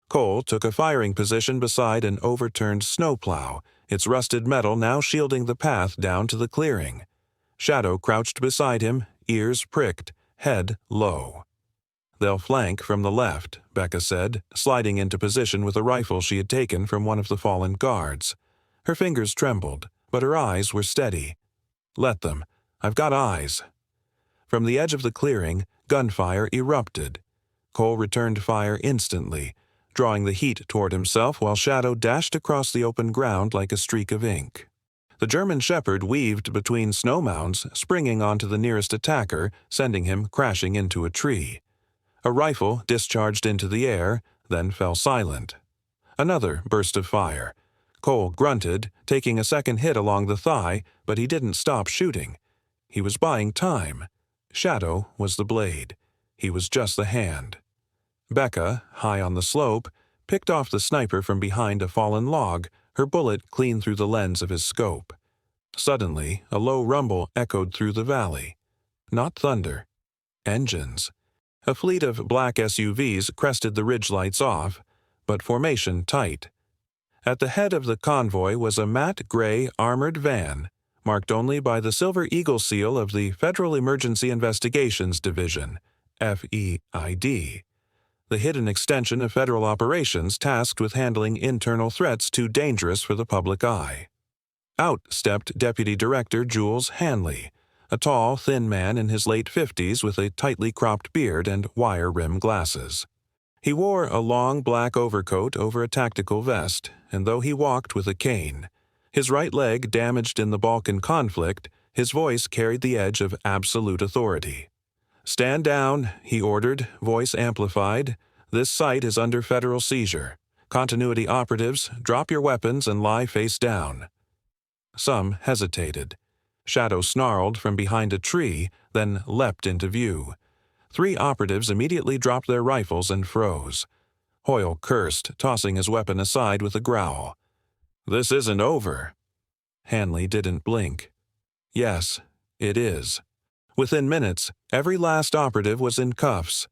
S1: Cole took a firing position beside an overturned snowplow, its rusted metal now shielding the path down to the clearing. Shadow crouched beside him, ears pricked, head low. "They'll flank from the left," Becca said, sliding into position with a rifle she had taken from one of the fallen guards. Her fingers trembled, but her eyes were steady. "Let them. I've got eyes." From the edge of the clearing, gunfire erupted. Cole returned fire instantly, drawing the heat toward himself while Shadow dashed across the open ground like a streak of ink. The German Shepherd weaved between snow mounds, springing onto the nearest attacker, sending him crashing into a tree. A rifle discharged into the air, then fell silent. Another burst of fire. Cole grunted, taking a second hit along the thigh, but he didn't stop shooting. He was buying time. Shadow was the blade. He was just the hand. Becca, high on the slope, picked off the sniper from behind a fallen log, her bullet clean through the lens of his scope. Suddenly, a low rumble echoed through the valley. Not thunder. Engines. A fleet of black SUVs crested the ridgelights off, but formation tight. At the head of the convoy was a matte gray armored van, marked only by the Silver Eagle seal of the Federal Emergency Investigations Division, FEID. the hidden extension of federal operations tasked with handling internal threats too dangerous for the public eye. Out stepped Deputy Director Jules Hanley, a tall, thin man in his late 50s with a tightly cropped beard and wire-rimmed glasses. He wore a long black overcoat over a tactical vest, and though he walked with a cane, his right leg damaged in the Balkan conflict, his voice carried the edge of absolute authority. "Stand down," he ordered, voice amplified. "This site is under federal seizure. Continuity operatives, drop your weapons and lie face down." Some hesitated. Shadow snarled from behind a tree, then leapt into view. 3 operatives immediately dropped their rifles and froze. Hoyle cursed, tossing his weapon aside with a growl. "This isn't over." Hanley didn't blink. "Yes, it is." Within minutes, every last operative was in cuffs.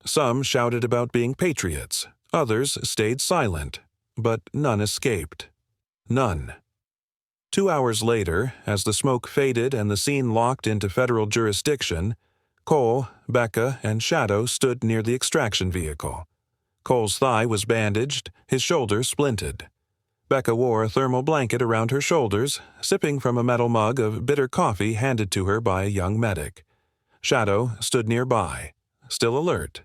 S1: Some shouted about being patriots, others stayed silent, but none escaped. None. 2 hours later, as the smoke faded and the scene locked into federal jurisdiction, Cole, Becca, and Shadow stood near the extraction vehicle. Cole's thigh was bandaged, his shoulder splinted. Becca wore a thermal blanket around her shoulders, sipping from a metal mug of bitter coffee handed to her by a young medic. Shadow stood nearby, still alert,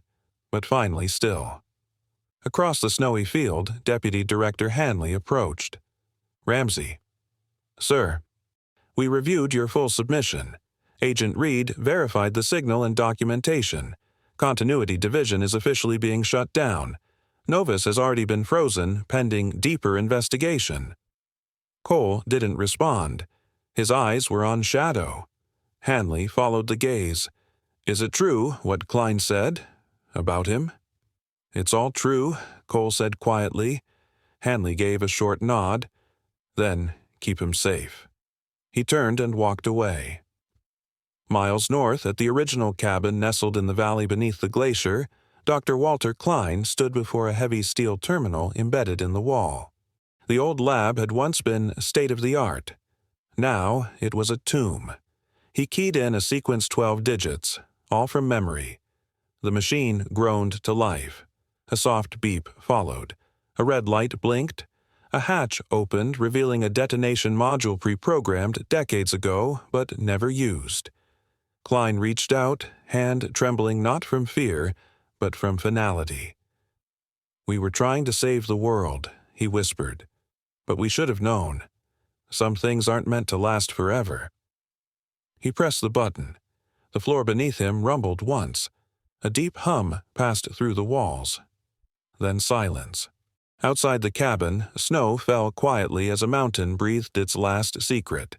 S1: but finally still. Across the snowy field, Deputy Director Hanley approached. "Ramsey." "Sir, we reviewed your full submission. Agent Reed verified the signal and documentation. Continuity Division is officially being shut down. Novus has already been frozen, pending deeper investigation." Cole didn't respond. His eyes were on Shadow. Hanley followed the gaze. "Is it true, what Klein said? About him?" "It's all true," Cole said quietly. Hanley gave a short nod. "Then keep him safe." He turned and walked away. Miles north, at the original cabin nestled in the valley beneath the glacier, Dr. Walter Klein stood before a heavy steel terminal embedded in the wall. The old lab had once been state-of-the-art. Now it was a tomb. He keyed in a sequence 12 digits, all from memory. The machine groaned to life. A soft beep followed. A red light blinked. A hatch opened, revealing a detonation module pre-programmed decades ago, but never used. Klein reached out, hand trembling not from fear, but from finality. "We were trying to save the world," he whispered. "But we should have known. Some things aren't meant to last forever." He pressed the button. The floor beneath him rumbled once. A deep hum passed through the walls. Then silence. Outside the cabin, snow fell quietly as a mountain breathed its last secret.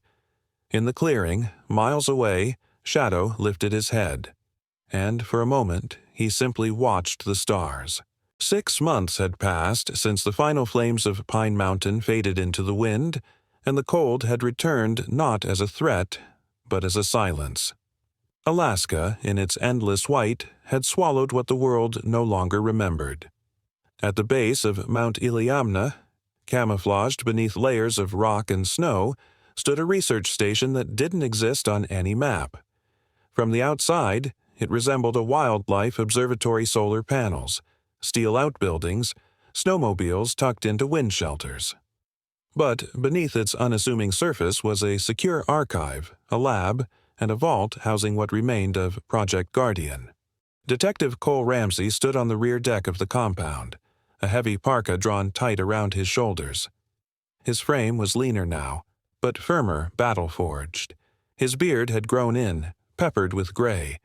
S1: In the clearing, miles away, Shadow lifted his head. And for a moment, he simply watched the stars. 6 months had passed since the final flames of Pine Mountain faded into the wind, and the cold had returned not as a threat, but as a silence. Alaska, in its endless white, had swallowed what the world no longer remembered. At the base of Mount Iliamna, camouflaged beneath layers of rock and snow, stood a research station that didn't exist on any map. From the outside, it resembled a wildlife observatory solar panels, steel outbuildings, snowmobiles tucked into wind shelters. But beneath its unassuming surface was a secure archive, a lab, and a vault housing what remained of Project Guardian. Detective Cole Ramsey stood on the rear deck of the compound, a heavy parka drawn tight around his shoulders. His frame was leaner now, but firmer, battle-forged. His beard had grown in, peppered with gray.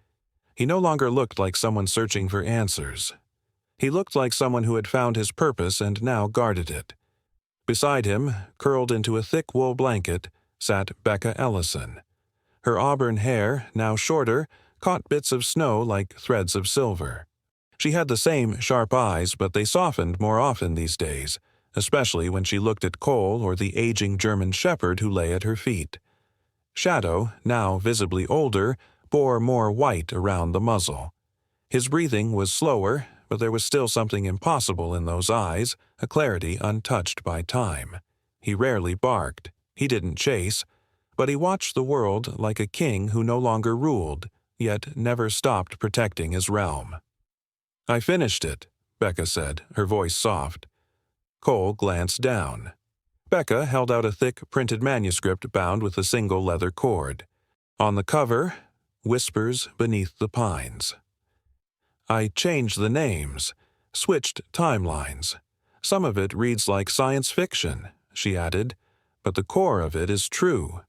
S1: He no longer looked like someone searching for answers. He looked like someone who had found his purpose and now guarded it. Beside him, curled into a thick wool blanket, sat Becca Ellison. Her auburn hair, now shorter, caught bits of snow like threads of silver. She had the same sharp eyes, but they softened more often these days, especially when she looked at Cole or the aging German shepherd who lay at her feet. Shadow, now visibly older, bore more white around the muzzle. His breathing was slower, but there was still something impossible in those eyes, a clarity untouched by time. He rarely barked. He didn't chase. But he watched the world like a king who no longer ruled, yet never stopped protecting his realm. "I finished it," Becca said, her voice soft. Cole glanced down. Becca held out a thick printed manuscript bound with a single leather cord. On the cover, Whispers Beneath the Pines. I changed the names, switched timelines. Some of it reads like science fiction, she added, but the core of it is true.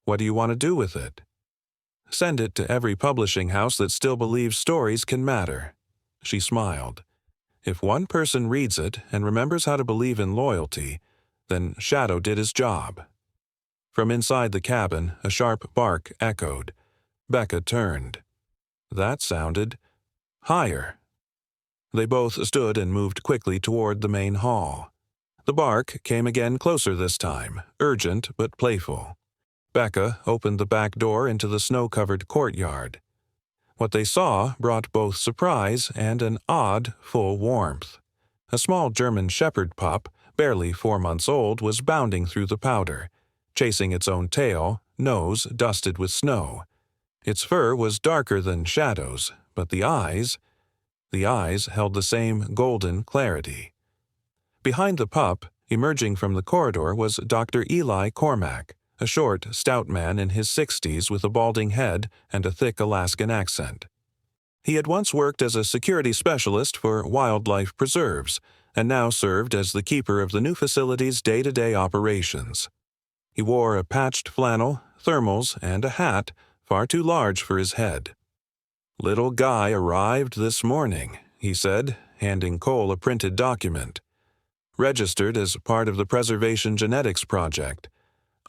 S1: What do you want to do with it? Send it to every publishing house that still believes stories can matter. She smiled. If one person reads it and remembers how to believe in loyalty, then Shadow did his job. From inside the cabin, a sharp bark echoed. Becca turned. That sounded higher. They both stood and moved quickly toward the main hall. The bark came again closer this time, urgent but playful. Becca opened the back door into the snow-covered courtyard. What they saw brought both surprise and an odd, full warmth. A small German shepherd pup, barely 4 months old, was bounding through the powder, chasing its own tail, nose dusted with snow. Its fur was darker than Shadow's, but the eyes held the same golden clarity. Behind the pup, emerging from the corridor, was Dr. Eli Cormack, a short, stout man in his 60s with a balding head and a thick Alaskan accent. He had once worked as a security specialist for wildlife preserves and now served as the keeper of the new facility's day-to-day operations. He wore a patched flannel, thermals, and a hat far too large for his head. "Little guy arrived this morning," he said, handing Cole a printed document. "Registered as part of the Preservation Genetics Project.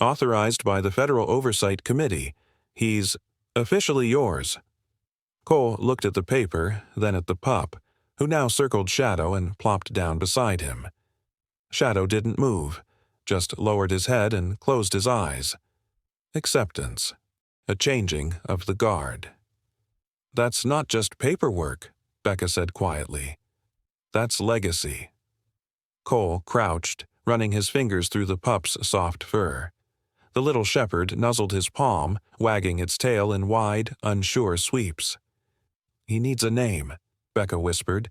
S1: Authorized by the Federal Oversight Committee. He's officially yours." Cole looked at the paper, then at the pup, who now circled Shadow and plopped down beside him. Shadow didn't move, just lowered his head and closed his eyes. Acceptance. A changing of the guard. "That's not just paperwork," Becca said quietly. "That's legacy." Cole crouched, running his fingers through the pup's soft fur. The little shepherd nuzzled his palm, wagging its tail in wide, unsure sweeps. "He needs a name," Becca whispered.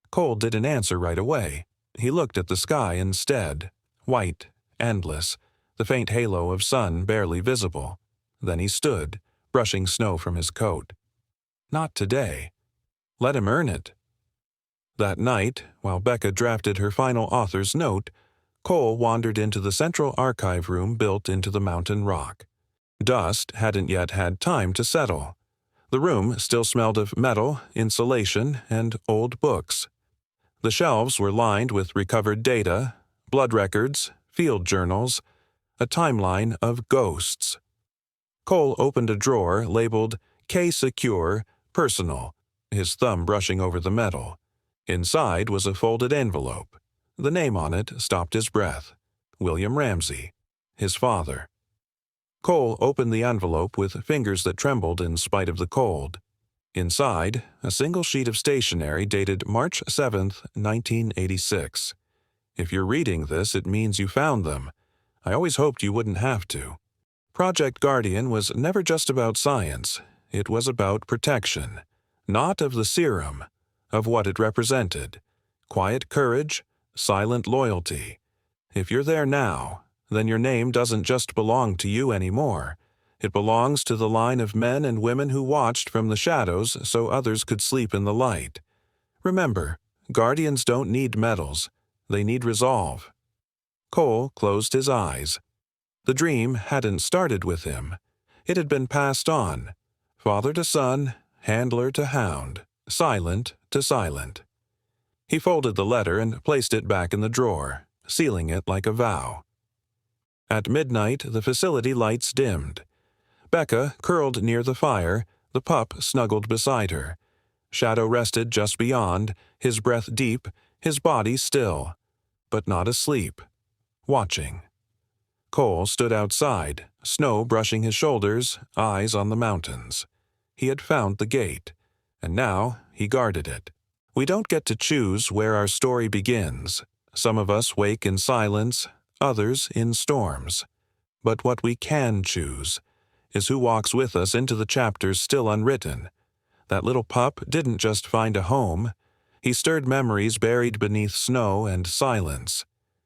S1: Cole didn't answer right away. He looked at the sky instead, white, endless, the faint halo of sun barely visible. Then he stood, brushing snow from his coat. Not today. Let him earn it. That night, while Becca drafted her final author's note, Cole wandered into the central archive room built into the mountain rock. Dust hadn't yet had time to settle. The room still smelled of metal, insulation, and old books. The shelves were lined with recovered data, blood records, field journals, a timeline of ghosts. Cole opened a drawer labeled K-Secure, Personal, his thumb brushing over the metal. Inside was a folded envelope. The name on it stopped his breath. William Ramsey, his father. Cole opened the envelope with fingers that trembled in spite of the cold. Inside, a single sheet of stationery dated March 7, 1986. If you're reading this, it means you found them. I always hoped you wouldn't have to. Project Guardian was never just about science. It was about protection. Not of the serum, of what it represented. Quiet courage, silent loyalty. If you're there now, then your name doesn't just belong to you anymore. It belongs to the line of men and women who watched from the shadows so others could sleep in the light. Remember, Guardians don't need medals. They need resolve. Cole closed his eyes. The dream hadn't started with him. It had been passed on. Father to son, handler to hound, silent to silent. He folded the letter and placed it back in the drawer, sealing it like a vow. At midnight, the facility lights dimmed. Becca curled near the fire, the pup snuggled beside her. Shadow rested just beyond, his breath deep, his body still, but not asleep, watching. Cole stood outside, snow brushing his shoulders, eyes on the mountains. He had found the gate, and now he guarded it. We don't get to choose where our story begins. Some of us wake in silence, others in storms. But what we can choose is who walks with us into the chapters still unwritten. That little pup didn't just find a home. He stirred memories buried beneath snow and silence.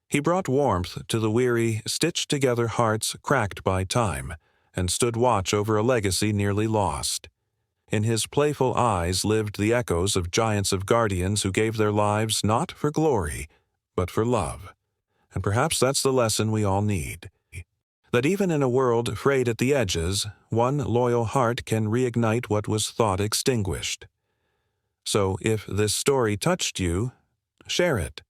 S1: He brought warmth to the weary, stitched-together hearts cracked by time, and stood watch over a legacy nearly lost. In his playful eyes lived the echoes of giants of guardians who gave their lives not for glory, but for love. And perhaps that's the lesson we all need. That even in a world frayed at the edges, one loyal heart can reignite what was thought extinguished. So if this story touched you, share it.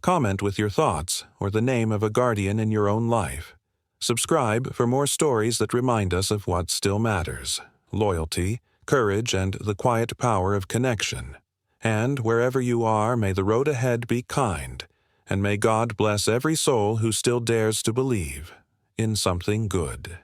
S1: Comment with your thoughts or the name of a guardian in your own life. Subscribe for more stories that remind us of what still matters: loyalty, courage, and the quiet power of connection. And wherever you are, may the road ahead be kind, and may God bless every soul who still dares to believe in something good.